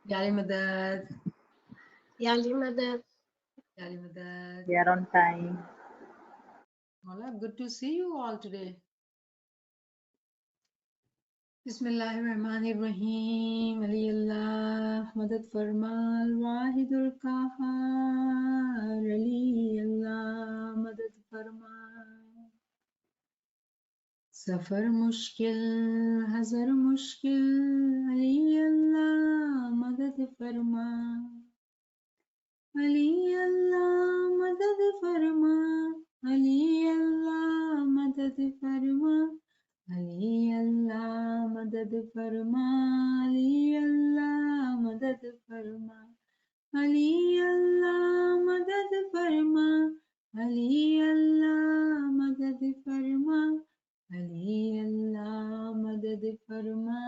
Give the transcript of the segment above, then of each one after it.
Yali Madad. Yali Madad. Yali Madad. We are on time. Hola, good to see you all today. Bismillahirrahmanirrahim. Ali Allah, Madad Farmal, Wahidul Kahar. Ali Allah, Madad Farmal. Safar mushkil, hazar mushkil. Ali Allah, Madad Farmal. Ali Allah madad farma, Ali Allah madad farma, Ali Allah madad farma, Ali Allah madad farma, Ali Allah madad farma, Ali Allah madad farma, Ali Allah madad farma,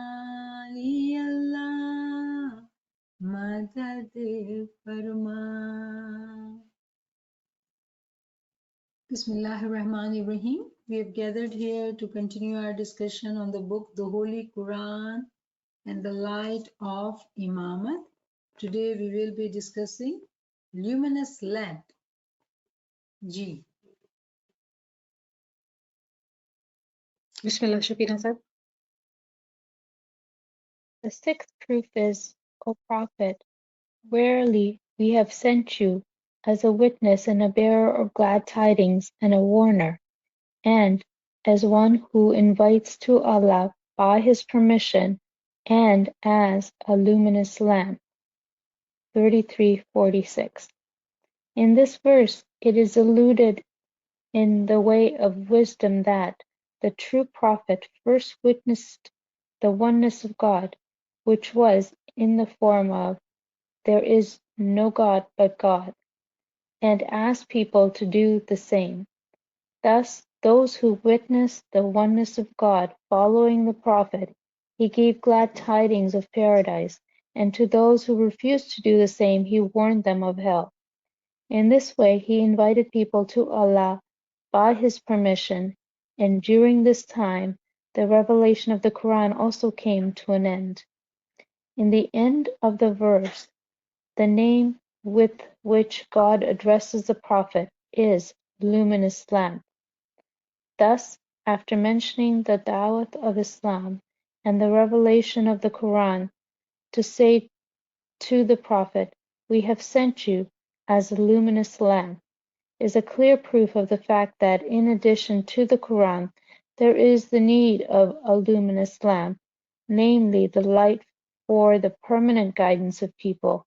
Ali Allah Madad Farma. Bismillahirrahmanirrahim. We have gathered here to continue our discussion on the book, the Holy Quran and the Light of Imamat. Today we will be discussing Luminous Lamp. G. Bismillah, Shafina said. The sixth proof is, O Prophet, verily we have sent you as a witness and a bearer of glad tidings and a warner, and as one who invites to Allah by His permission, and as a luminous lamp. 33:46. In this verse it is alluded in the way of wisdom that the true Prophet first witnessed the oneness of God, which was in the form of "There is no God but God," and asked people to do the same. Thus, those who witnessed the oneness of God following the Prophet, he gave glad tidings of paradise, and to those who refused to do the same, he warned them of hell. In this way, he invited people to Allah by his permission, and during this time, the revelation of the Quran also came to an end. In the end of the verse, the name with which God addresses the Prophet is Luminous Lamp. Thus, after mentioning the Dawat of Islam and the revelation of the Quran, to say to the Prophet, "We have sent you as a luminous lamp," is a clear proof of the fact that in addition to the Quran, there is the need of a luminous lamp, namely the light for the permanent guidance of people,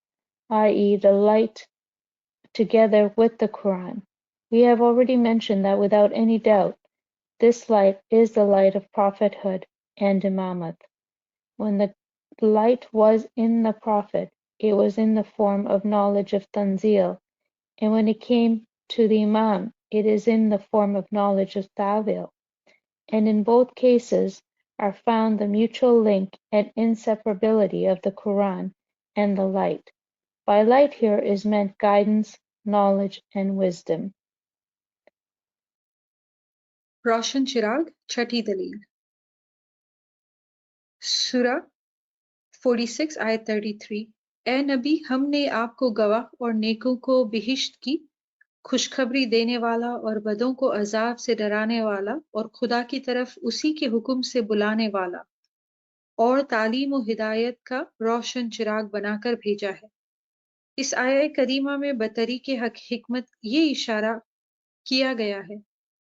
i.e. the light together with the Quran. We have already mentioned that without any doubt, this light is the light of prophethood and imamat. When the light was in the Prophet, it was in the form of knowledge of Tanzil, and when it came to the Imam, it is in the form of knowledge of Tawil. And in both cases are found the mutual link and inseparability of the Quran and the light. By light here is meant guidance, knowledge, and wisdom. Roshan Chirag, Chhati Daleel. Surah 46 आयत 33 ए नबी हमने आपको गवाह और नेकों को बिहिश्त की खुशखबरी देने वाला और बदों को अजाब से डराने वाला और खुदा की तरफ उसी के हुक्म से बुलाने वाला और तालीम व हिदायत का रोशन चिराग बनाकर भेजा है। इस आया करीमा में बतरीके हक हिकमत ये इशारा किया गया है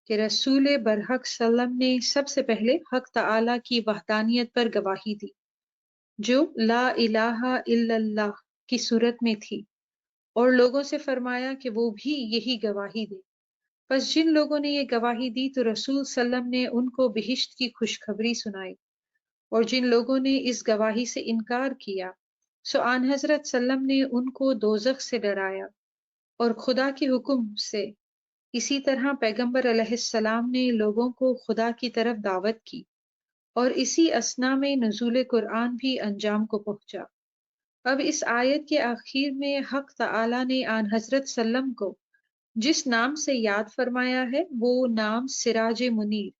कि रसूल बरहक सल्लम ने सबसे पहले हक ताला की वहदानियत पर गवाही दी जो ला इलाहा इल्लल्लाह की सूरत में थी और लोगों से फरमाया कि वो भी यही गवाही दे। बस जिन लोगों ने ये गवाही दी तो रसूल सल्लम ने उनको बिहिश्त की खुशखबरी सुनाई और जिन लोगों ने इस गवाही से इनकार किया सो आन हजरत सल्लम ने उनको दोजख से डराया और खुदा के हुक्म से। इसी तरह पैगंबर अलैहिस्सलाम ने लोगों को खुदा की तरफ दावत की और इसी असना में नुज़ूल कुरान भी अंजाम को पहुंचा। अब इस आयत के आखिर में हक ताला ने आन हजरत सल्लम को जिस नाम से याद फरमाया है वो नाम सिराज मुनीर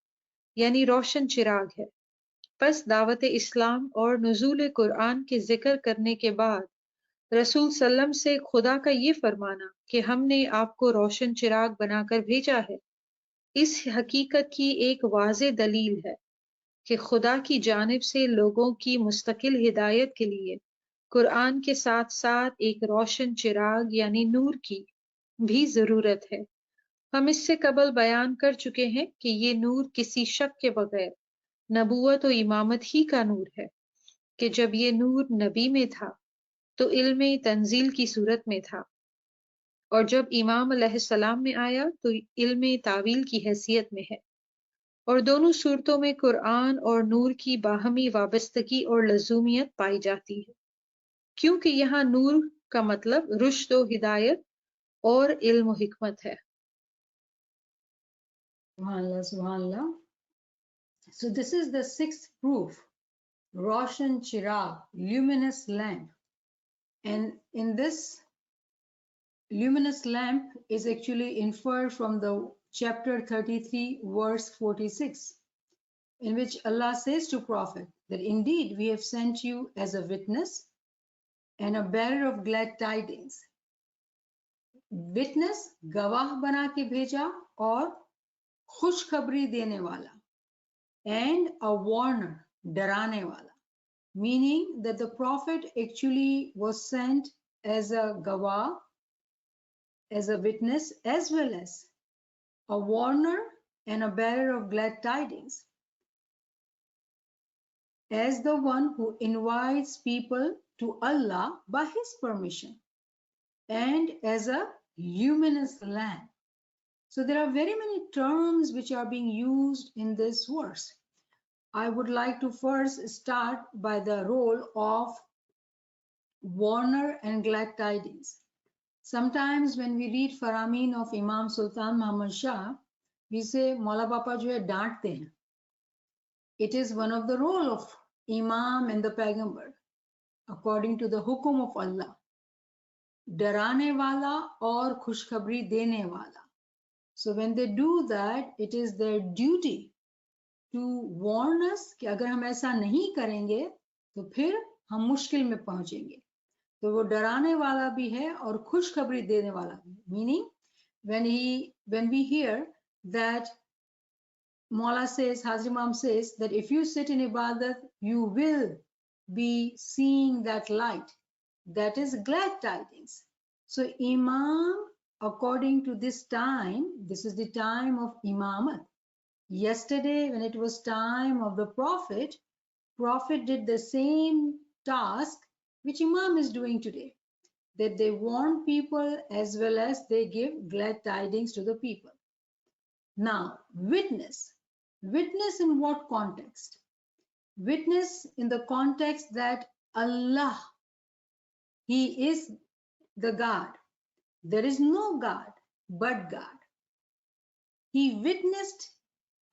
यानी रोशन चिराग है। बस दावत इस्लाम और नुज़ूल कुरान के जिक्र करने के बाद रसूल सल्लम से खुदा का ये फरमाना कि हमने आपको रोशन चिराग बनाकर भेजा है, इस हकीकत की एक वाज़े दलील है कि खुदा की जानिब से लोगों की मुस्तकिल हिदायत के लिए कुरान के साथ साथ एक रोशन चिराग यानी नूर की भी जरूरत है। हम इससे कबल बयान कर चुके हैं कि ये नूर किसी शक के बगैर नबूवत और इमामत ही का नूर है कि जब ये नूर नबी में था तो इल्म तंजील की सूरत में था, और जब इमाम अलैहिस्सलाम में आया तो इल्म तावील की हैसियत में है। और दोनों सूरतों में कुरान और नूर की बाहमी वाबस्तगी और लजूमियत पाई जाती है, क्योंकि यहाँ नूर का मतलब रुश्द व हिदायत और इल्म व हिकमत है। Subhanallah, Subhanallah. So this is the sixth proof, Roshan Chirag, luminous lamp. And in this luminous lamp is actually inferred from the chapter 33, verse 46, in which Allah says to Prophet that indeed we have sent you as a witness and a bearer of glad tidings. Witness, गवाह बना के भेजा और खुशखबरी देने वाला, and a warner, डराने वाला, meaning that the prophet actually was sent as a gawah, as a witness, as well as a warner and a bearer of glad tidings, as the one who invites people to Allah by his permission, and as a luminous lamp. So there are very many terms which are being used in this verse. I would like to first start by the role of warner and glad tidings. Sometimes when we read Faramin of Imam Sultan Muhammad Shah, we say Maula Papa jo hai डांटते हैं. It is one of the role of Imam and the Paigambar, according to the hukum of Allah. डराने वाला और खुशखबरी देने वाला. So when they do that, it is their duty to warn us कि अगर हम ऐसा नहीं करेंगे तो फिर हम मुश्किल में पहुंचेंगे. तो वो डराने वाला भी है और खुशखबरी देने वाला भी. Meaning when we hear that Maula says, Hazrat Imam says that if you sit in ibadat, you will be seeing that light. That is glad tidings. So Imam, according to this time, this is the time of Imamat. Yesterday, when it was time of the Prophet, Prophet did the same task which Imam is doing today, that they warn people as well as they give glad tidings to the people. Now, witness. Witness in what context? Witness in the context that Allah, He is the God. There is no God but God. He witnessed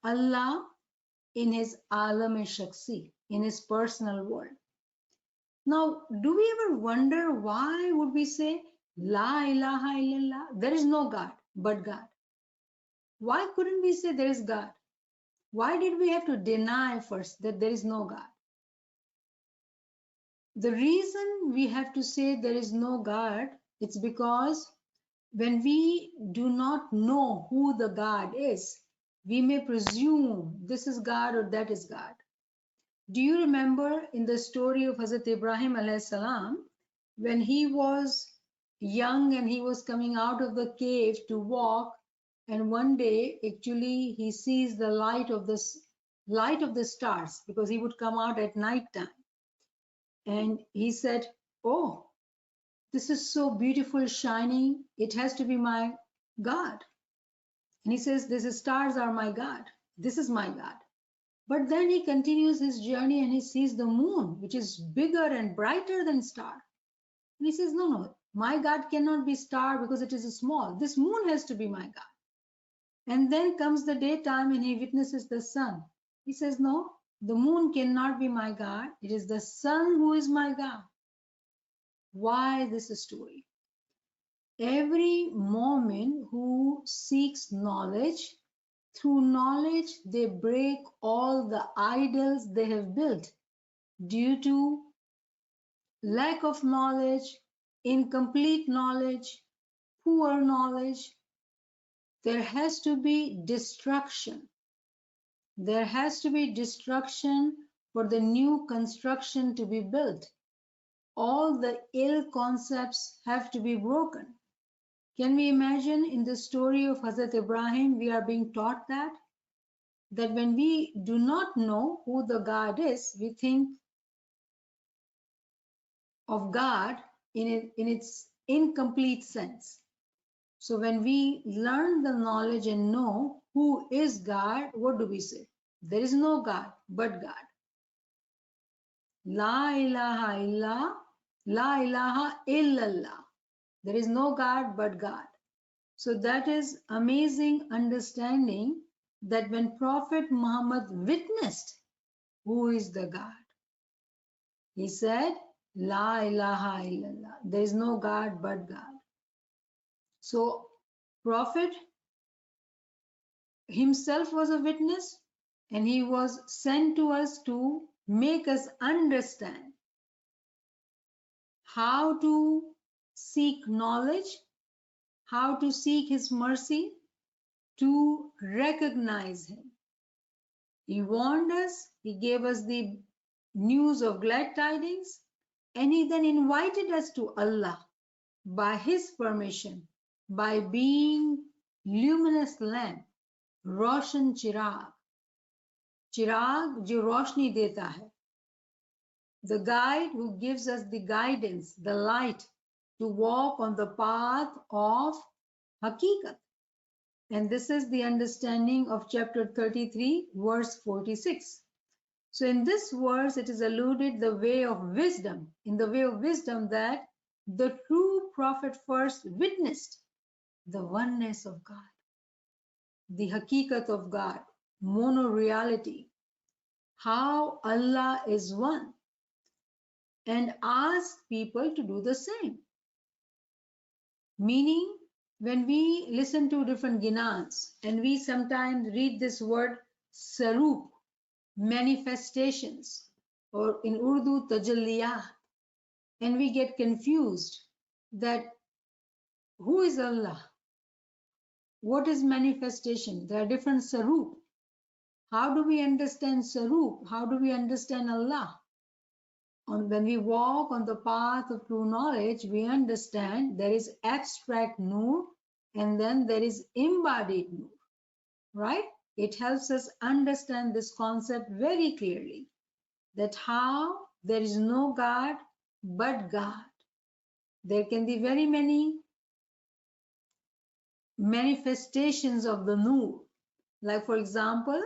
Allah in his alam-e-shakhsi, in his personal world. Now, do we ever wonder why would we say La ilaha illallah? There is no God but God. Why couldn't we say there is God? Why did we have to deny first that there is no God? The reason we have to say there is no God, it's because when we do not know who the God is, we may presume this is God or that is God. Do you remember in the story of Hazrat Ibrahim alayhi salam, when he was young and he was coming out of the cave to walk, and one day actually he sees the light of the stars, because he would come out at night time, and he said, oh, this is so beautiful, shining, it has to be my God. And he says, these stars are my God, this is my God. But then he continues his journey and he sees the moon, which is bigger and brighter than star. And he says, no, my God cannot be star because it is small. This moon has to be my God. And then comes the daytime and he witnesses the sun. He says, no, the moon cannot be my God. It is the sun who is my God. Why this story? Every moment who seeks knowledge Through knowledge, they break all the idols they have built. Due to lack of knowledge, incomplete knowledge, poor knowledge, there has to be destruction. There has to be destruction for the new construction to be built. All the ill concepts have to be broken. Can we imagine in the story of Hazrat Ibrahim, we are being taught that when we do not know who the God is, we think of God in its incomplete sense. So when we learn the knowledge and know who is God, what do we say? There is no God but God. La ilaha illa, la ilaha illallah. There is no God but God. So that is amazing understanding that when Prophet Muhammad witnessed who is the God, he said, La ilaha illallah. There is no God but God. So Prophet himself was a witness, and he was sent to us to make us understand how to seek knowledge, how to seek his mercy, to recognize him. He warned us, he gave us the news of glad tidings, and he then invited us to Allah by his permission, by being luminous lamp, Roshan Chirag. Chirag jo roshni deta hai. The guide who gives us the guidance, the light to walk on the path of Hakikat. And this is the understanding of chapter 33, verse 46. So in this verse, it is alluded the way of wisdom, in the way of wisdom that the true prophet first witnessed the oneness of God, the Hakikat of God, mono-reality, how Allah is one, and asked people to do the same. Meaning, when we listen to different ginans and we sometimes read this word sarup, manifestations, or in Urdu tajalliyat, and we get confused that who is Allah? What is manifestation? There are different sarup. How do we understand sarup? How do we understand Allah? When we walk on the path of true knowledge, we understand there is abstract nur and then there is embodied nur, right? It helps us understand this concept very clearly, that how there is no God but God. There can be very many manifestations of the nur. Like for example,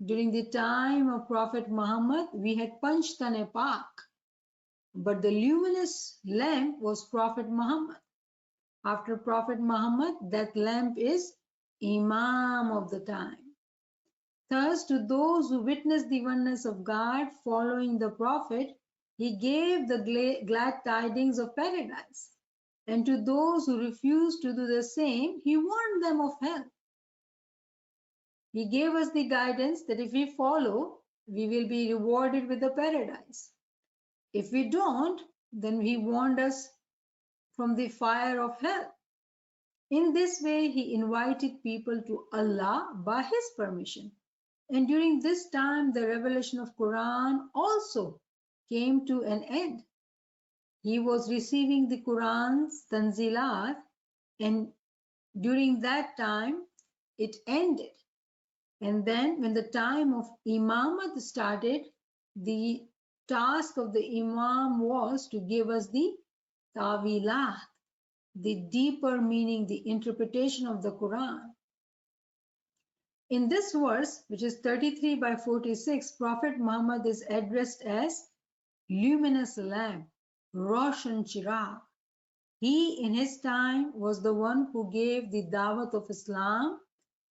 during the time of Prophet Muhammad, we had Panchtane Pak, but the luminous lamp was Prophet Muhammad. After Prophet Muhammad, that lamp is Imam of the time. Thus, to those who witnessed the oneness of God following the Prophet, he gave the glad tidings of paradise. And to those who refused to do the same, he warned them of hell. He gave us the guidance that if we follow, we will be rewarded with the paradise. If we don't, then he warned us from the fire of hell. In this way, he invited people to Allah by his permission. And during this time, the revelation of Quran also came to an end. He was receiving the Quran's tanzilat, and during that time, it ended. And then when the time of Imamat started, the task of the Imam was to give us the tawilat, the deeper meaning, the interpretation of the Quran. In this verse, which is 33 by 46, Prophet Muhammad is addressed as luminous lamp, Roshan Chirag. He in his time was the one who gave the dawat of Islam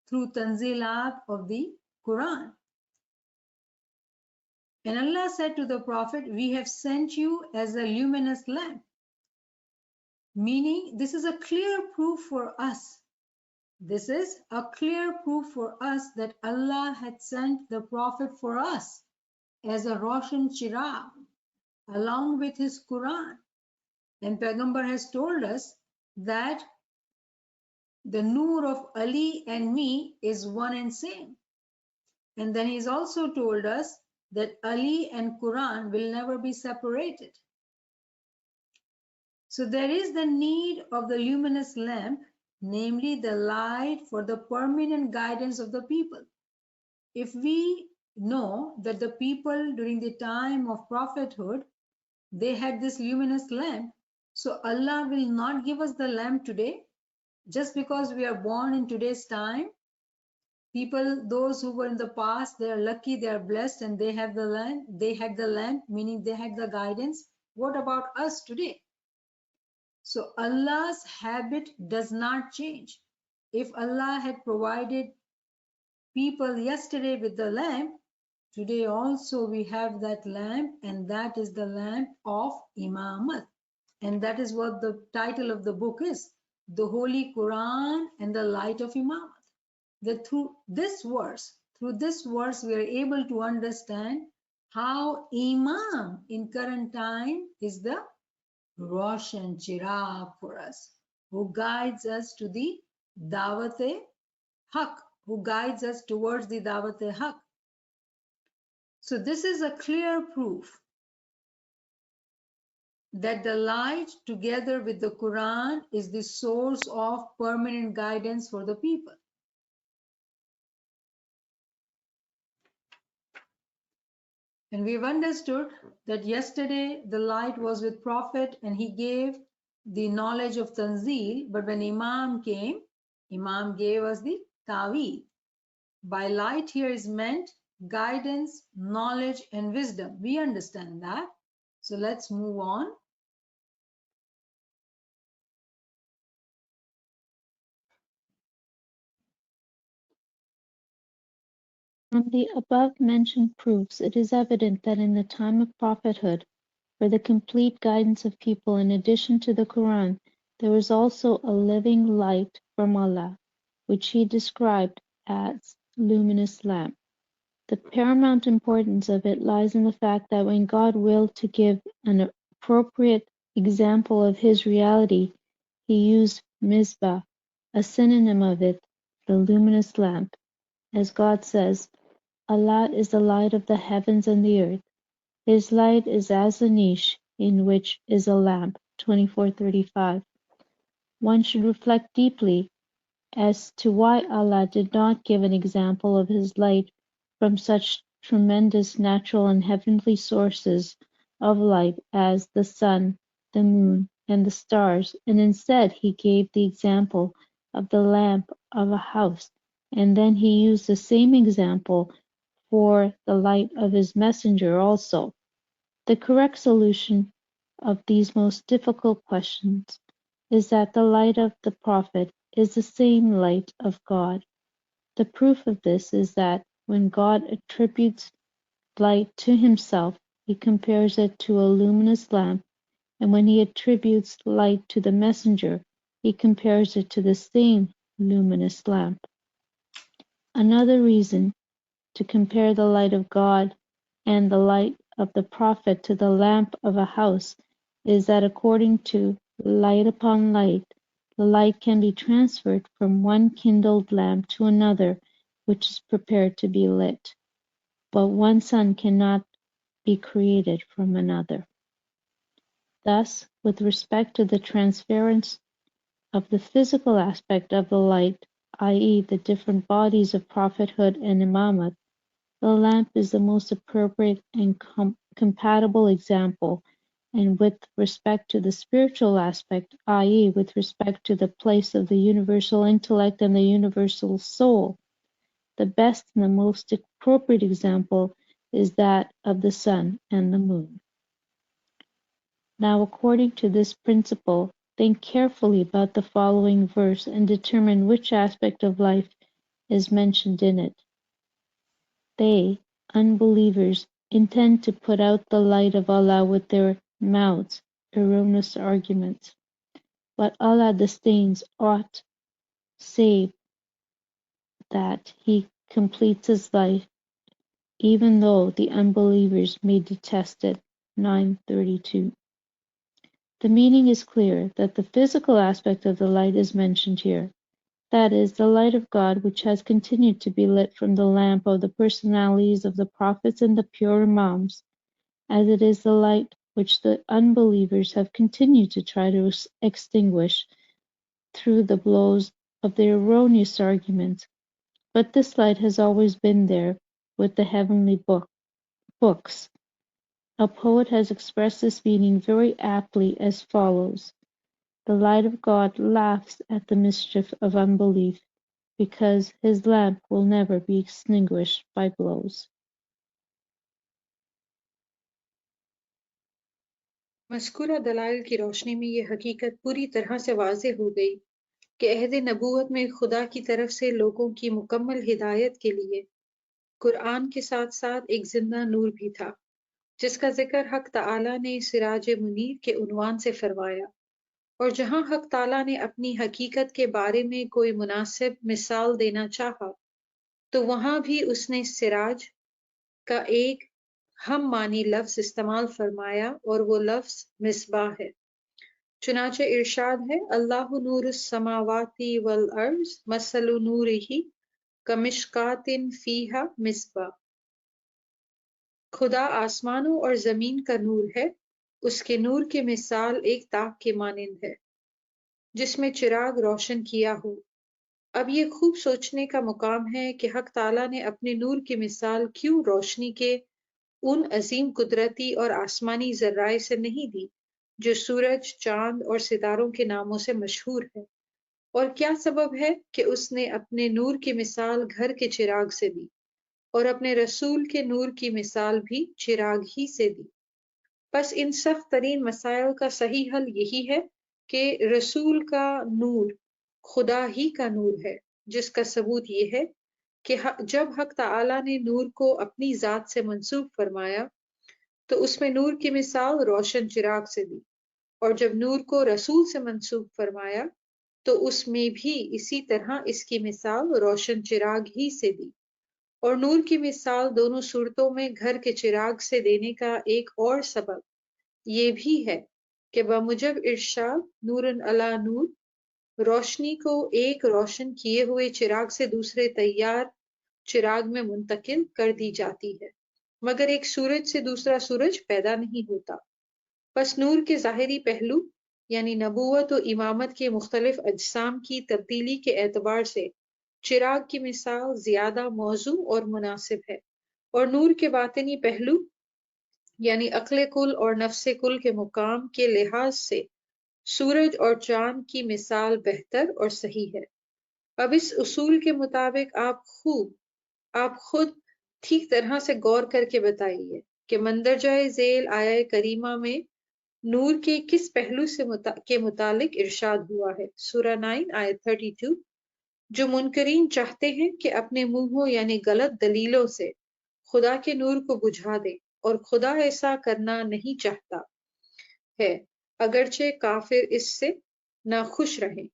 through tanzilat of the Quran. And Allah said to the Prophet, we have sent you as a luminous lamp. Meaning, this is a clear proof for us This is a clear proof for us that Allah had sent the Prophet for us as a Roshan Chirag along with his Quran. And Pagambar has told us that the Noor of Ali and me is one and same. And then he's also told us that Ali and Quran will never be separated. So there is the need of the luminous lamp, namely the light for the permanent guidance of the people. If we know that the people during the time of prophethood, they had this luminous lamp, so Allah will not give us the lamp today just because we are born in today's time. People, those who were in the past, they are lucky, they are blessed, and they have the lamp. They had the lamp, meaning they had the guidance. What about us today? So Allah's habit does not change. If Allah had provided people yesterday with the lamp, today also we have that lamp, and that is the lamp of Imamat. And that is what the title of the book is, the Holy Quran and the Light of Imamat. That through this verse, we are able to understand how Imam in current time is the Roshan Chirag for us, who guides us to the Dawat-e-Haq, who guides us towards the Dawat-e-Haq. So this is a clear proof that the light together with the Quran is the source of permanent guidance for the people. And we've understood that yesterday the light was with Prophet and he gave the knowledge of Tanzeel, but when Imam came, Imam gave us the Ta'weel. By light here is meant guidance, knowledge, and wisdom. We understand that. So let's move on. From the above-mentioned proofs, it is evident that in the time of prophethood, for the complete guidance of people, in addition to the Quran, there was also a living light from Allah, which he described as luminous lamp. The paramount importance of it lies in the fact that when God willed to give an appropriate example of his reality, he used Misbah, a synonym of it, the luminous lamp. As God says, Allah is the light of the heavens and the earth. His light is as a niche in which is a lamp. 24:35. One should reflect deeply as to why Allah did not give an example of his light from such tremendous natural and heavenly sources of light as the sun, the moon, and the stars, and instead he gave the example of the lamp of a house, and then he used the same example for the light of his messenger also. The correct solution of these most difficult questions is that the light of the Prophet is the same light of God. The proof of this is that when God attributes light to himself, he compares it to a luminous lamp, and when he attributes light to the messenger, he compares it to the same luminous lamp. Another reason to compare the light of God and the light of the Prophet to the lamp of a house is that according to light upon light, the light can be transferred from one kindled lamp to another which is prepared to be lit, but one sun cannot be created from another. Thus, with respect to the transference of the physical aspect of the light, i.e. the different bodies of prophethood and imamat, the lamp is the most appropriate and compatible example, and with respect to the spiritual aspect, i.e. with respect to the place of the universal intellect and the universal soul, the best and the most appropriate example is that of the sun and the moon. Now, according to this principle, think carefully about the following verse and determine which aspect of life is mentioned in it. They, unbelievers, intend to put out the light of Allah with their mouths, erroneous arguments. But Allah disdains aught save that he completes his life, even though the unbelievers may detest it. 9:32. The meaning is clear that the physical aspect of the light is mentioned here. That is, the light of God which has continued to be lit from the lamp of the personalities of the prophets and the pure imams, as it is the light which the unbelievers have continued to try to extinguish through the blows of their erroneous arguments. But this light has always been there with the heavenly books. A poet has expressed this meaning very aptly as follows: the light of God laughs at the mischief of unbelief, because his lamp will never be extinguished by blows. मज़कूरा दलाइल की रोशनी में ये हकीकत पूरी तरह से वाज़ेह हो गई कि अहद नबूवत में खुदा की तरफ से लोगों की मुकम्मल हिदायत के लिए कुरान के साथ साथ एक जिंदा नूर भी था, जिसका जिक्र हक ताला ने सिराज मुनीर के उन्वान से फरमाया। और जहां हक ताला ने अपनी हकीकत के बारे में कोई मुनासिब मिसाल देना चाहा, तो वहां भी उसने सिराज का एक हम मानी लफ्ज इस्तेमाल फरमाया, और वो लफ्ज मिसबाह है। चुनाचे इरशाद है, अल्लाहु नूरुस समावाति वल अर्ज़ मसलु नूरिही कमिशकातिन फीहा मिसबाह। खुदा आसमानों और जमीन का नूर है, उसके नूर की मिसाल एक ताक के मानिंद है जिसमें चिराग रोशन किया हो। अब ये खूब सोचने का मुकाम है कि हक ताला ने अपने नूर की मिसाल क्यों रोशनी के उन अजीम कुदरती और आसमानी जर्राए से नहीं दी जो सूरज, चांद और सितारों के नामों से मशहूर है, और क्या सबब है कि उसने अपने नूर की मिसाल घर के चिराग से दी और अपने रसूल के नूर की मिसाल भी चिराग ही से दी। बस इन सख्त तरीन मसाइल का सही हल यही है कि रसूल का नूर खुदा ही का नूर है, जिसका सबूत ये है कि जब हक ताला ने नूर को अपनी जात से मंसूब फरमाया तो उसमें नूर की मिसाल रोशन चिराग से दी, और जब नूर को रसूल से मंसूब फरमाया तो उसमें भी इसी तरह इसकी मिसाल रोशन चिराग ही से दी। और नूर की मिसाल दोनों सूरतों में घर के चिराग से देने का एक और सबब ये भी है कि बमुजब इरशाद नूरन अला नूर, रोशनी को एक रोशन किए हुए चिराग से दूसरे तैयार चिराग में मुंतकिल कर दी जाती है, मगर एक सूरज से दूसरा सूरज पैदा नहीं होता। बस नूर के ज़ाहिरी पहलू यानी नबूवत और इमामत के मुख्तलिफ अजसाम की तब्दीली के एतबार से चिराग की मिसाल ज़्यादा मौजू और मुनासिब है, और नूर के बातिनी पहलू यानी अक्ल कुल और नफ्स कुल के मुकाम के लिहाज से सूरज और चांद की मिसाल बेहतर और सही है। अब इस उसूल के मुताबिक आप खुद ठीक तरह से गौर करके बताइए कि मंदरजाए झेल आया करीमा में नूर के किस पहलू से के मुतालिक इरशाद हुआ है। सूरा 9 आयत 32, जो मुनकरीन चाहते हैं कि अपने मुंहों यानी गलत दलीलों से खुदा के नूर को बुझा दें, और खुदा ऐसा करना नहीं चाहता है, अगरचे काफिर इससे नाखुश रहें।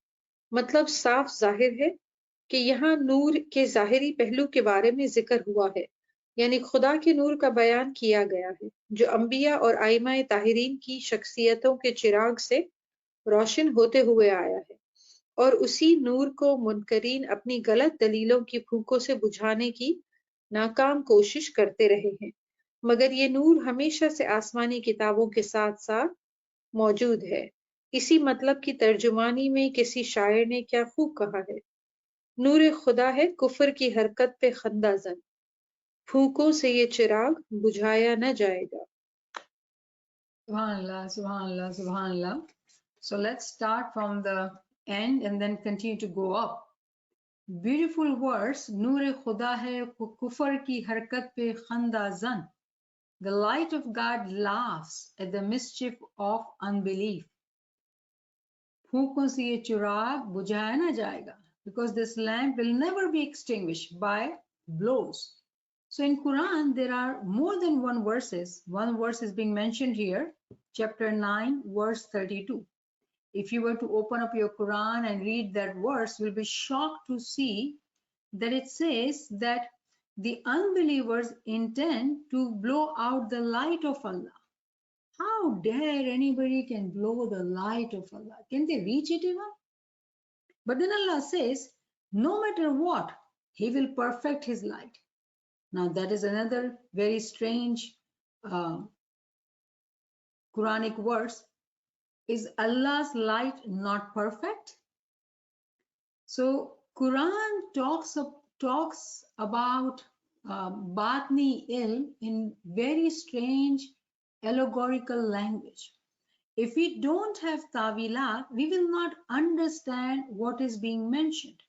मतलब साफ जाहिर है कि यहाँ नूर के ज़ाहिरी पहलू के बारे में जिक्र हुआ है, यानी खुदा के नूर का बयान किया गया है जो अंबिया और आइमाए ताहिरीन की शख्सियतों के चिराग से रोशन होते हुए आया है, और उसी नूर को मुनकरीन अपनी गलत दलीलों की फूंकों से बुझाने की नाकाम कोशिश करते रहे हैं। मगर ये नूर हमेशा से आसमानी किताबों के साथ साथ मौजूद है। इसी मतलब की तर्जुमानी में किसी शायर ने क्या खूब कहा है, नूर खुदा है कुफर की हरकत पे खंदाजन, फूकों से ये चिराग बुझाया न जाएगा। Subhanallah, subhanallah, subhanallah. So let's start from the end and then continue to go up. Beautiful words. Noor Khuda hai kufr ki harkat pe khandazan. The light of God laughs at the mischief of unbelief. Phoonkon se ye chirag bujhaya na jayega, because this lamp will never be extinguished by blows. So in Quran, there are more than one verses. One verse is being mentioned here, chapter 9, verse 32. If you were to open up your Quran and read that verse, you'll be shocked to see that it says that the unbelievers intend to blow out the light of Allah. How dare anybody can blow the light of Allah? Can they reach it even? But then Allah says, no matter what, He will perfect His light. Now that is another very strange Quranic verse. Is Allah's light not perfect? So Quran talks about Batni ilm in very strange allegorical language. If we don't have tawilat, we will not understand what is being mentioned.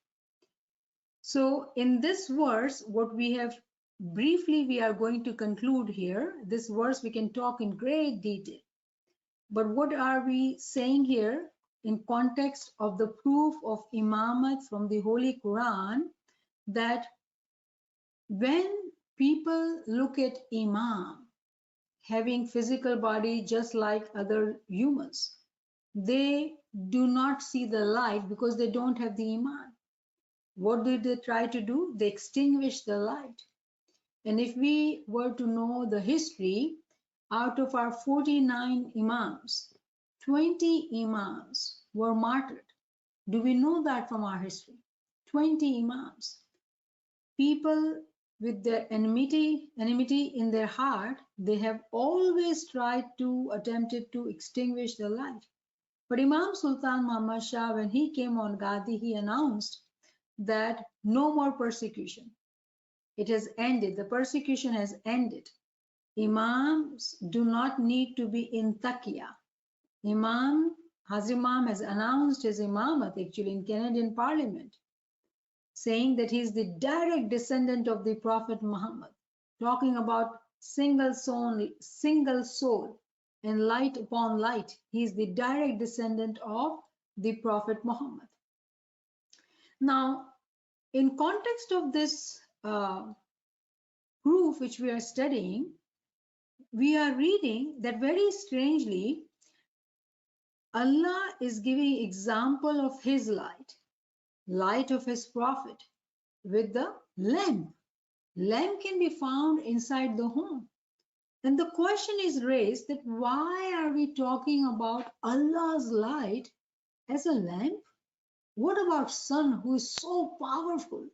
So in this verse, what we have briefly, we are going to conclude here. This verse we can talk in great detail. But what are we saying here in context of the proof of imamat from the Holy Quran, that when people look at imam having physical body just like other humans, they do not see the light because they don't have the iman. What did they try to do? They extinguish the light. And if we were to know the history, out of our 49 imams, 20 imams were martyred. Do we know that from our history? 20 imams. People with their enmity in their heart, they have always tried to attempted to extinguish the light. But Imam Sultan Muhammad Shah, when he came on Gadi, he announced that no more persecution. It has ended. The persecution has ended. Imams do not need to be in taqiyya. Hazrat Imam has announced his imamat actually in Canadian Parliament, saying that he is the direct descendant of the Prophet Muhammad, talking about single soul and light upon light. He is the direct descendant of the Prophet Muhammad. Now, in context of this proof which we are studying, we are reading that very strangely, Allah is giving example of His light of His Prophet with the lamp. Lamp can be found inside the home. And the question is raised that why are we talking about Allah's light as a lamp? What about sun, who is so powerful,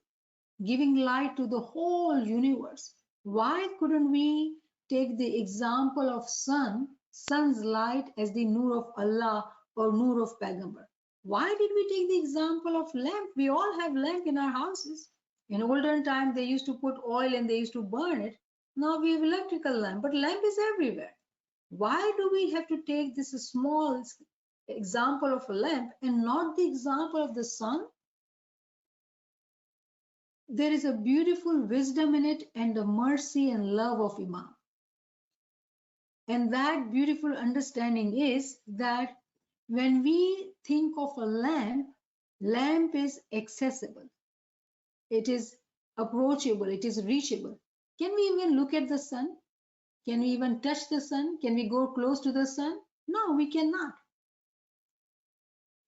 giving light to the whole universe? Why couldn't we take the example of sun's light as the nur of Allah or nur of Paigambar? Why did we take the example of lamp? We all have lamp in our houses. In olden time, they used to put oil and they used to burn it. Now we have electrical lamp, but lamp is everywhere. Why do we have to take this small example of a lamp and not the example of the sun? There is a beautiful wisdom in it and the mercy and love of Imam. And that beautiful understanding is that when we think of a lamp is accessible. It is approachable. It is reachable. Can we even look at the sun? Can we even touch the sun? Can we go close to the sun? No, we cannot.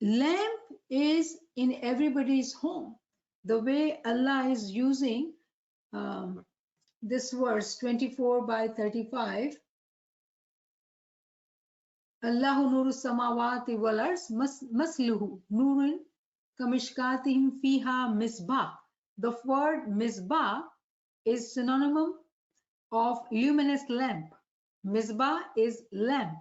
Lamp is in everybody's home. The way Allah is using this verse 24/35, Allahu nuru samawati wal ars masluhu nurun kamishkatihim fiha misbah. The word misbah is synonym of luminous lamp. Misbah is lamp.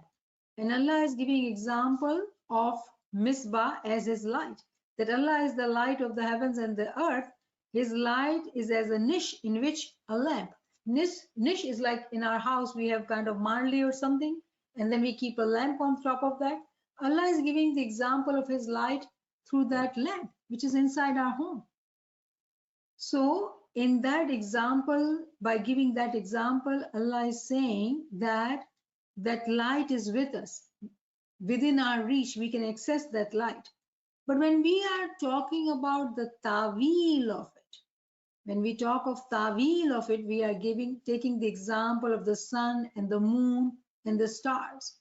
And Allah is giving example of misbah as His light. That Allah is the light of the heavens and the earth. His light is as a niche in which a lamp. Niche is like in our house we have kind of marley or something, and then we keep a lamp on top of that. Allah is giving the example of His light through that lamp, which is inside our home. So in that example, by giving that example, Allah is saying that that light is with us. Within our reach, we can access that light. But when we are talking about the ta'wil of it, when we talk of ta'wil of it, we are taking the example of the sun and the moon and the stars.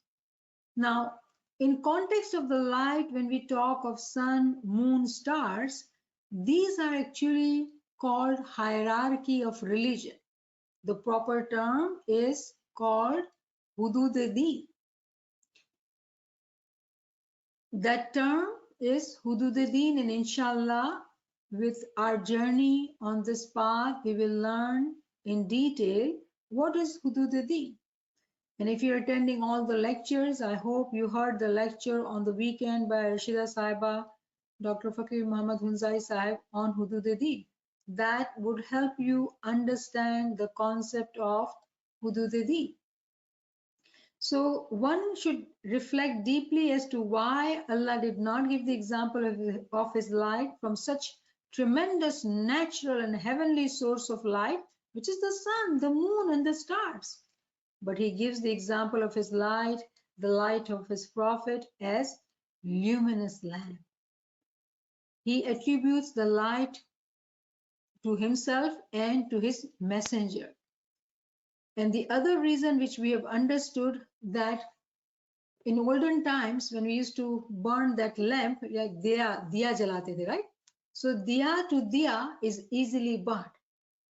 Now, in context of the light, when we talk of sun, moon, stars, these are actually called hierarchy of religion. The proper term is called hudud-e-din. That term is hudud-e-din, and inshallah, with our journey on this path, we will learn in detail what is hudud-e-din. And if you're attending all the lectures, I hope you heard the lecture on the weekend by Rashida Saiba, Dr. Fakir Muhammad Hunzai Sahib on hudud-e-din. That would help you understand the concept of hudud-e-din. So one should reflect deeply as to why Allah did not give the example of his light from such tremendous natural and heavenly source of light, which is the sun, the moon, and the stars. But he gives the example of his light, the light of his prophet, as luminous lamp. He attributes the light to himself and to his messenger. And the other reason which we have understood, that in olden times when we used to burn that lamp, like diya jalate the, right? So diya to diya is easily burnt,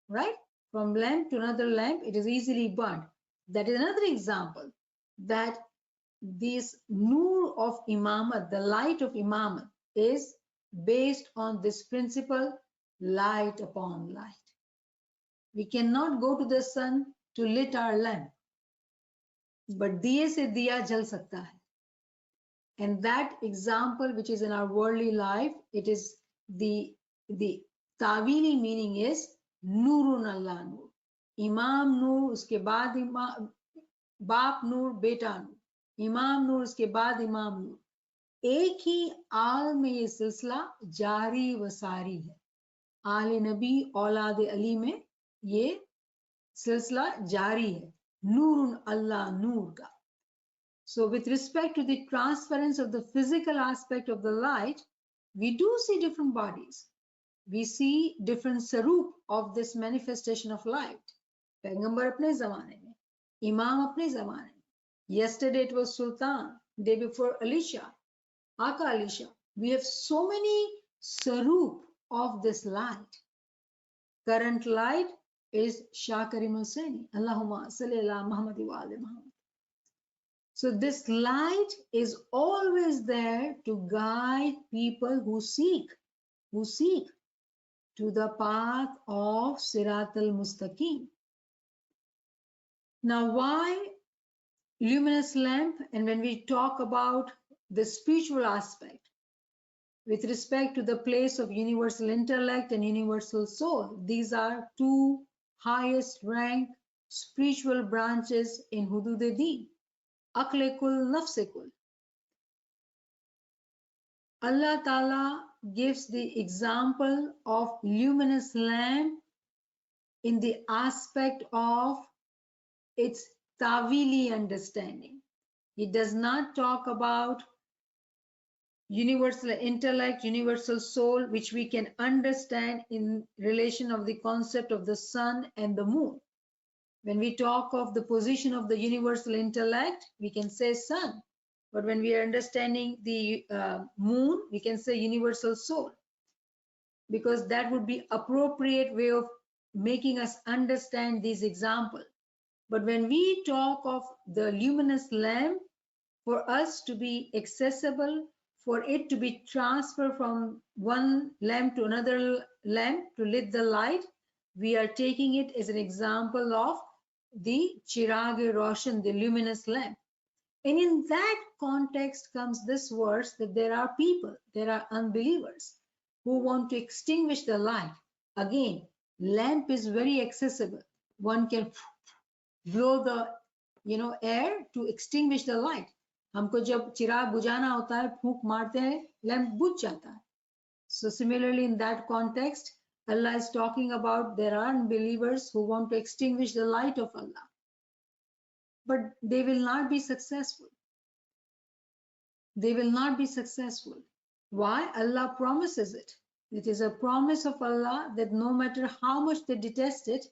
right? From lamp to another lamp, it is easily burnt. That is another example that this nur of imamat, the light of imamat, is based on this principle, light upon light. We cannot go to the sun to lit our lamp, but diye se diya jal sakta hai. And that example which is in our worldly life, it is the tawili meaning is nurun Allah nur. Imam nur, uske baad imam, बाप नूर बेटा नूर, इमाम नूर, उसके बाद इमाम नूर. एक ही आल में ये सिलसिला जारी व सारी है. आले नबी औलाद अली में ये सिलसिला जारी है, नूरुन अल्लाह नूर का. So with respect to the transference of the physical aspect of the light, we do see different bodies. We see different sarup of this manifestation of light. पैगंबर अपने जमाने में, Imam apne zamane. Yesterday it was Sultan, day before Alisha, Aka Alisha. We have so many sarup of this light. Current light is Shah Karim Hussaini. Allahumma salli ala Muhammad wa ali Muhammad. So this light is always there to guide people who seek to the path of Sirat al-Mustaqim. Now, why luminous lamp? And when we talk about the spiritual aspect with respect to the place of universal intellect and universal soul, these are two highest rank spiritual branches in hudud-e-din, aql kul, nafs kul. Allah Ta'ala gives the example of luminous lamp in the aspect of its tawili understanding. He does not talk about universal intellect, universal soul, which we can understand in relation of the concept of the sun and the moon. When we talk of the position of the universal intellect, we can say sun. But when we are understanding the moon, we can say universal soul, because that would be appropriate way of making us understand these examples. But when we talk of the luminous lamp, for us to be accessible, for it to be transferred from one lamp to another lamp to lit the light, we are taking it as an example of the Chirag-e-Roshan, the luminous lamp. And in that context comes this verse that there are people, there are unbelievers who want to extinguish the light. Again, lamp is very accessible. One can blow the air to extinguish the light. हमको जब चिराग बुझाना होता है, फूंक मारते हैं, lamp बुझ जाता है. So similarly, in that context, Allah is talking about there are unbelievers who want to extinguish the light of Allah, but they will not be successful. They will not be successful. Why? Allah promises it. It is a promise of Allah that no matter how much they detest it,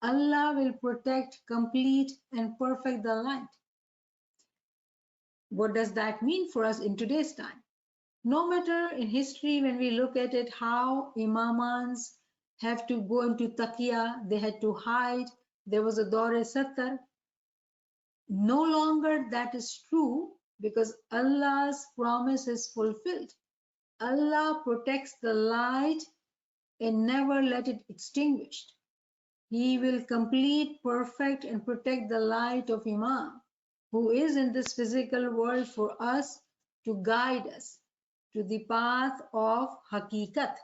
Allah will protect, complete, and perfect the light. What does that mean for us in today's time? No matter in history, when we look at it, how imamans have to go into taqiya, they had to hide, there was a dore satar. No longer that is true because Allah's promise is fulfilled. Allah protects the light and never let it extinguish. He will complete, perfect, and protect the light of Imam, who is in this physical world for us to guide us to the path of Hakikat.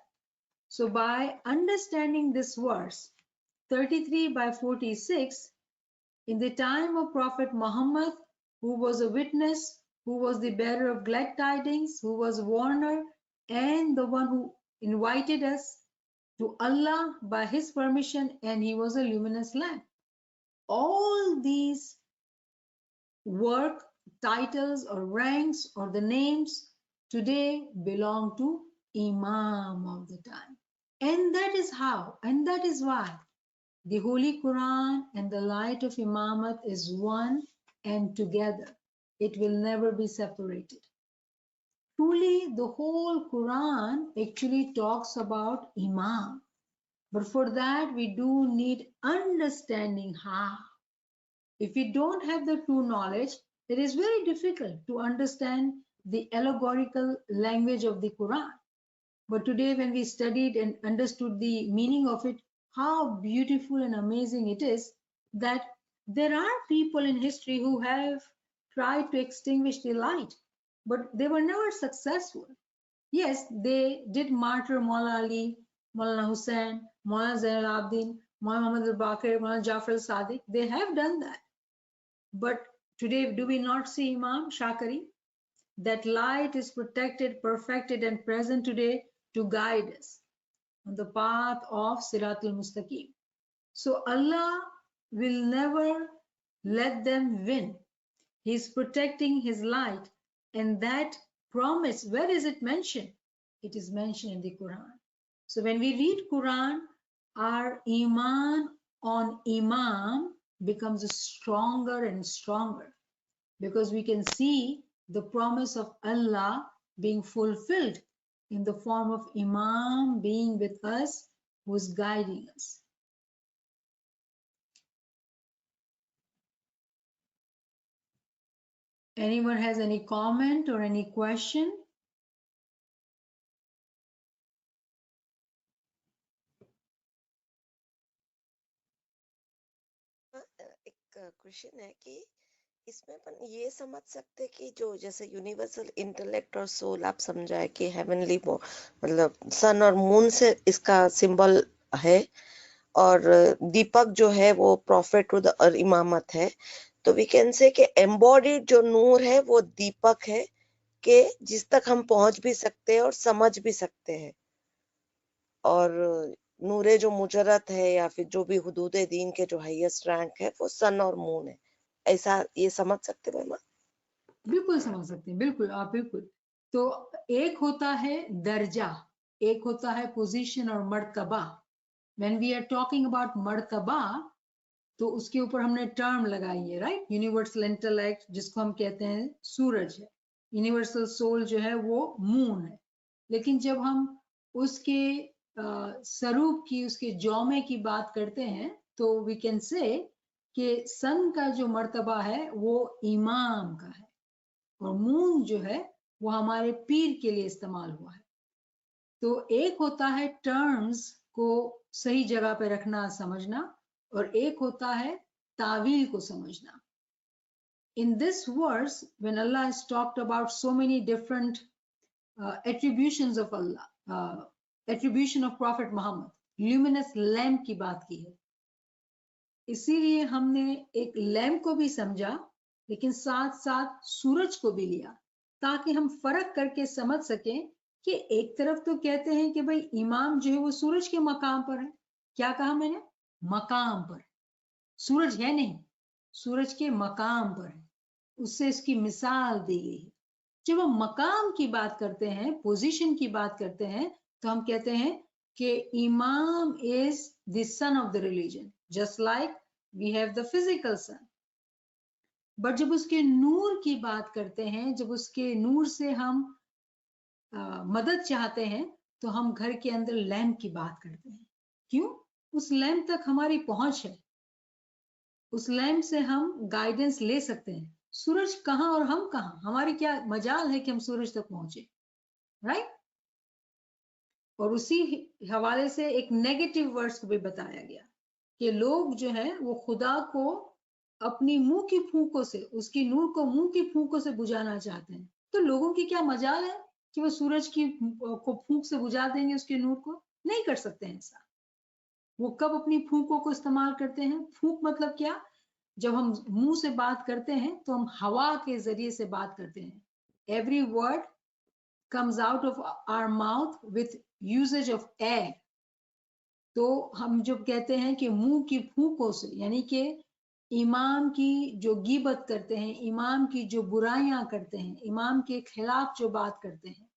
So by understanding this verse 33/46, in the time of Prophet Muhammad, who was a witness, who was the bearer of glad tidings, who was warner, and the one who invited us to Allah by his permission, and he was a luminous lamp. All these work, titles or ranks or the names today belong to Imam of the time. And that is how, and that is why the Holy Quran and the light of Imamat is one and together. It will never be separated. Truly, the whole Quran actually talks about Imam. But for that, we do need understanding how. If we don't have the true knowledge, it is very difficult to understand the allegorical language of the Quran. But today, when we studied and understood the meaning of it, how beautiful and amazing it is that there are people in history who have tried to extinguish the light, but they were never successful. Yes, they did martyr Maulana Ali, Maulana Hussain, Maulana Zain al-Abidin, Maulana Muhammad al-Baqir, Maulana Jafar al-Sadiq. They have done that. But today, do we not see Imam Shakari? That light is protected, perfected, and present today to guide us on the path of Siratul Mustaqim. So Allah will never let them win. He's protecting his light, and that promise, where is it mentioned? It is mentioned in the Quran. So when we read Quran, our iman on Imam becomes stronger and stronger because we can see the promise of Allah being fulfilled in the form of Imam being with us, who is guiding us. Anyone has any comment or any question? एक question है कि इसमें अपन ये समझ सकते कि जो जैसे यूनिवर्सल इंटेलेक्ट और सोल आप समझाए कि हेवनली मतलब सन और मून से इसका सिंबल है और दीपक जो है वो प्रॉफिट और इमामत है, तो वी कैन से कि एम्बॉडीड जो नूर है वो दीपक है कि जिस तक हम पहुंच भी सकते हैं और समझ भी सकते हैं, और नूरे जो मुजरत है या फिर जो भी हुदूद दीन के जो हाईएस्ट रैंक है वो सन और मून है, ऐसा ये समझ सकते हैं मैम? बिल्कुल समझ सकते हैं, बिल्कुल आप बिल्कुल। तो एक होता है दर्जा, एक होता है पोजीशन और मर्तबा। When we are talking about मर्तबा, तो उसके ऊपर हमने टर्म लगाई है, राइट? यूनिवर्सल इंटेलेक्ट जिसको हम कहते हैं सूरज है, यूनिवर्सल सोल जो है वो मून है। लेकिन जब हम उसके स्वरूप की, उसके जौमे की बात करते हैं, तो वी कैन से कि सन का जो मर्तबा है वो इमाम का है और मून जो है वो हमारे पीर के लिए इस्तेमाल हुआ है। तो एक होता है टर्म्स को सही जगह पे रखना, समझना, और एक होता है तावील को समझना। In this verse, when Allah has talked about so many different attributions of Allah, attribution of Prophet Muhammad, luminous lamp की बात की है, इसीलिए हमने एक लैम्प को भी समझा, लेकिन साथ साथ सूरज को भी लिया, ताकि हम फर्क करके समझ सकें कि एक तरफ तो कहते हैं कि भाई इमाम जो है वो सूरज के मकाम पर है। क्या कहा मैंने? मकाम पर। सूरज है नहीं, सूरज के मकाम पर है, उससे इसकी मिसाल दी गई है। जब हम मकाम की बात करते हैं, पोजीशन की बात करते हैं, तो हम कहते हैं कि इमाम is the son of the religion, just like we have the physical son. But जब उसके नूर की बात करते हैं, जब उसके नूर से हम मदद चाहते हैं, तो हम घर के अंदर लैम्प की बात करते हैं। क्यों? उस लैंप तक हमारी पहुंच है, उस लैंप से हम गाइडेंस ले सकते हैं। सूरज कहाँ और हम कहाँ, हमारी क्या मजाल है कि हम सूरज तक पहुंचे, राइट? और उसी हवाले से एक नेगेटिव वर्ड्स को भी बताया गया कि लोग जो है वो खुदा को अपनी मुंह की फूंकों से, उसकी नूर को मुंह की फूंकों से बुझाना चाहते हैं। तो लोगों की क्या मजाल है कि वो सूरज की को फूंक से बुझा देंगे उसके नूर को? नहीं कर सकते हैं ऐसा। वो कब अपनी फूंकों को इस्तेमाल करते हैं? फूंक मतलब क्या? जब हम मुंह से बात करते हैं तो हम हवा के जरिए से बात करते हैं। Every word comes out of our mouth with usage of air. तो हम जब कहते हैं कि मुंह की फूंकों से, यानी कि इमाम की जो गीबत करते हैं, इमाम की जो बुराइयां करते हैं, इमाम के खिलाफ जो बात करते हैं,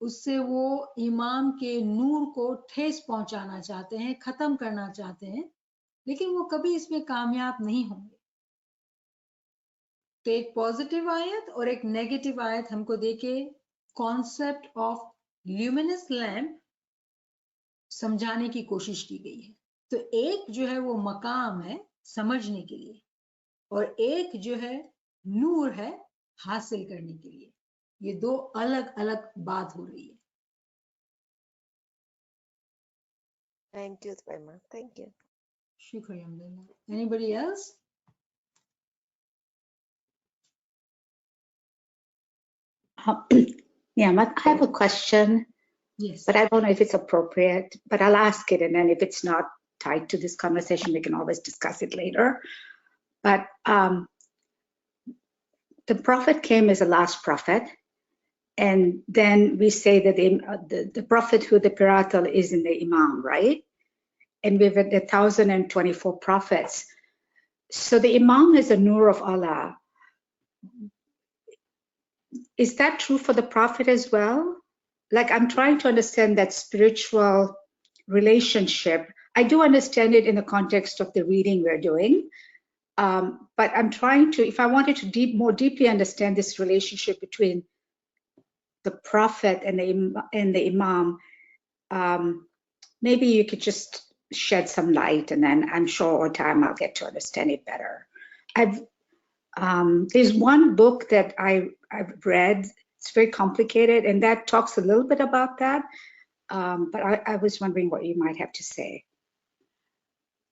उससे वो इमाम के नूर को ठेस पहुंचाना चाहते हैं, खत्म करना चाहते हैं, लेकिन वो कभी इसमें कामयाब नहीं होंगे। तो एक पॉजिटिव आयत और एक नेगेटिव आयत हमको देके कॉन्सेप्ट ऑफ ल्यूमिनस लैम्प समझाने की कोशिश की गई है। तो एक जो है वो मकाम है समझने के लिए, और एक जो है नूर है हासिल करने के लिए। ये दो अलग अलग बात हो रही है। Thank you, Prema. Thank you. शुक्रिया अल्हम्दुलिल्लाह। Anybody else? NIAMAT, I have a question, Yes. but I don't know if it's appropriate, but I'll ask it, and then if it's not tied to this conversation, we can always discuss it later. But the prophet came as a last prophet, and then we say that the prophethood, the Piratal, is in the Imam, right? And we've had 1,024 prophets. So the Imam is a Nur of Allah. Is that true for the prophet as well? Like, I'm trying to understand that spiritual relationship. I do understand it in the context of the reading we're doing, but I'm trying to, if I wanted to more deeply understand this relationship between the prophet and the imam, maybe you could just shed some light, and then I'm sure over time I'll get to understand it better. There's one book that I've read. It's very complicated, and that talks a little bit about that. But I was wondering what you might have to say.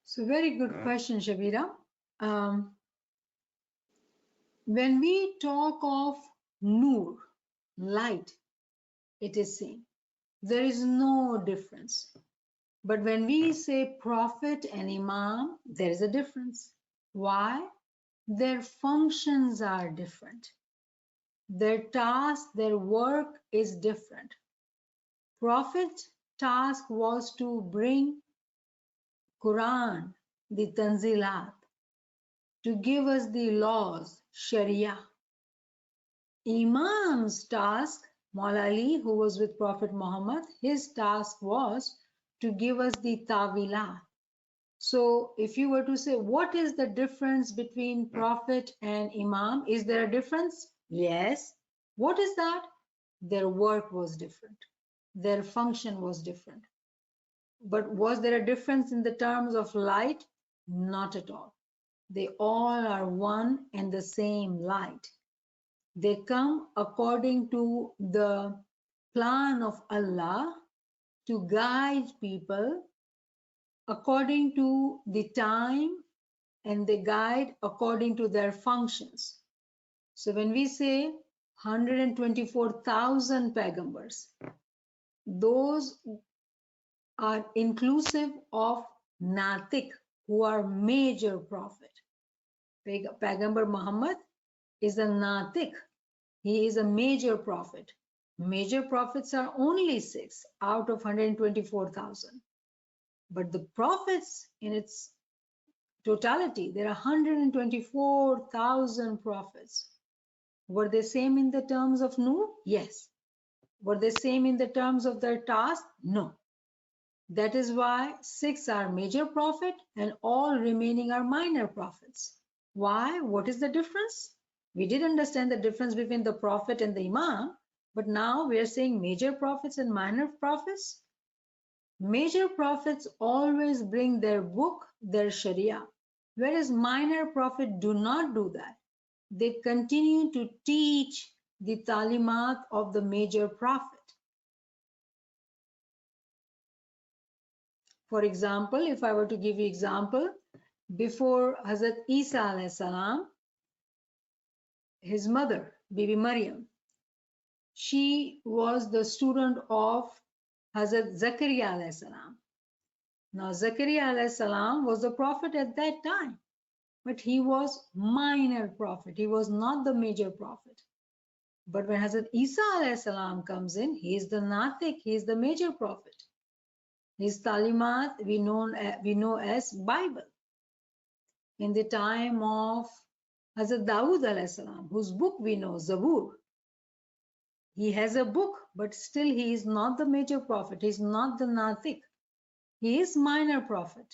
So very good question, Shabira. When we talk of Noor, light, it is same. There is no difference. But when we say prophet and imam, there is a difference. Why? Their functions are different. Their task, their work is different. Prophet's task was to bring Quran, the Tanzilat, to give us the laws, Sharia. Imam's task, Maula Ali, who was with Prophet Muhammad, his task was to give us the Tawilat. So if you were to say, what is the difference between Prophet and Imam? Is there a difference? Yes. What is that? Their work was different. Their function was different. But was there a difference in the terms of light? Not at all. They all are one and the same light. They come according to the plan of Allah to guide people according to the time, and they guide according to their functions. So when we say 124,000 Pagambars, those are inclusive of Natik, who are major prophet. Pagambar Muhammad is a Natik. He is a major prophet. Major prophets are only 6 out of 124,000. But the prophets in its totality, there are 124,000 prophets. Were they same in the terms of Noor? Yes. Were they same in the terms of their task? No. That is why 6 are major prophet and all remaining are minor prophets. Why? What is the difference? We did understand the difference between the prophet and the imam, but now we are saying major prophets and minor prophets. Major prophets always bring their book, their Sharia, whereas minor prophets do not do that. They continue to teach the talimat of the major prophet. For example, if I were to give you example, before Hazrat Isa alayhi salam, his mother, Bibi Maryam, she was the student of Hazrat Zakaria alayhi salam. Now Zakaria alayhi salam was the prophet at that time, but he was minor prophet. He was not the major prophet. But when Hazrat Isa alayhi salam comes in, he is the Natik, he is the major prophet. His talimat we know as Bible. In the time of Hazrat Dawood alayhi salam, whose book we know, Zabur, he has a book, but still he is not the major prophet. He is not the Natik. He is minor prophet.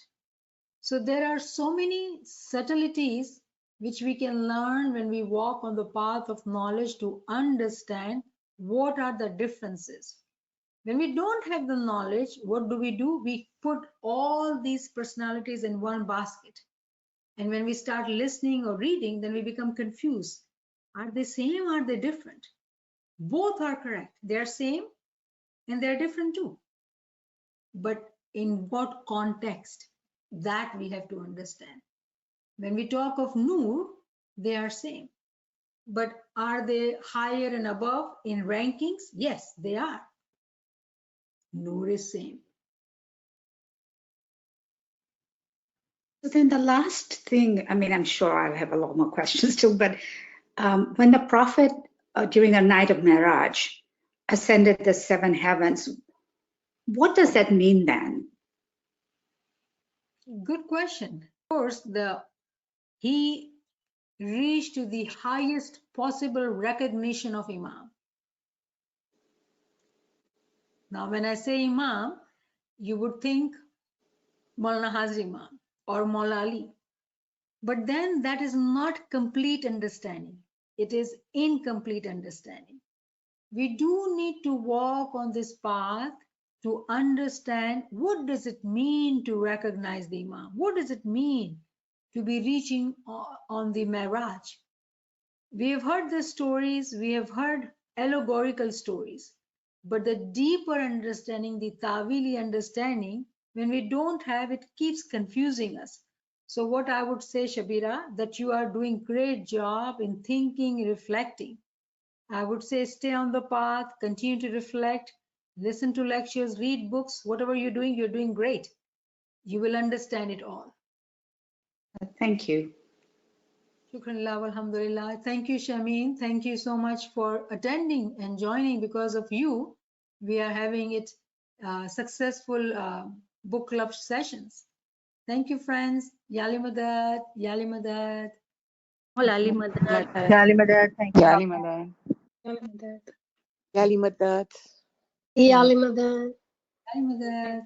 So there are so many subtleties which we can learn when we walk on the path of knowledge to understand what are the differences. When we don't have the knowledge, what do? We put all these personalities in one basket. And when we start listening or reading, then we become confused. Are they same? Are they different? Both are correct. They are same and they are different too. But in what context? That we have to understand. When we talk of Noor, they are same. But are they higher and above in rankings? Yes, they are. Noor is same. So then the last thing, I mean, I'm sure I'll have a lot more questions too, but when the Prophet, during the night of Miraj, ascended the seven heavens, what does that mean then? Good question. Of course, he reached to the highest possible recognition of Imam. Now, when I say Imam, you would think Maulana Hazri Imam or Maula Ali. But then that is not complete understanding. It is incomplete understanding. We do need to walk on this path to understand what does it mean to recognize the Imam? What does it mean to be reaching on the Mi'raj? We have heard the stories, we have heard allegorical stories, but the deeper understanding, the Tawili understanding, when we don't have it, keeps confusing us. So what I would say, Shabira, that you are doing great job in thinking, reflecting. I would say stay on the path, continue to reflect, listen to lectures, read books, whatever you're doing great. You will understand it all. Thank you. Shukran, alhamdulillah. Thank you, Shameen. Thank you so much for attending and joining. Because of you, we are having it successful book club sessions. Thank you, friends. Yali Madad, Yali Madad. Yali Madad. Yali Madad, thank you. Yali Madad. Madad. Yali Madad. Yali Madad. Yali Madad.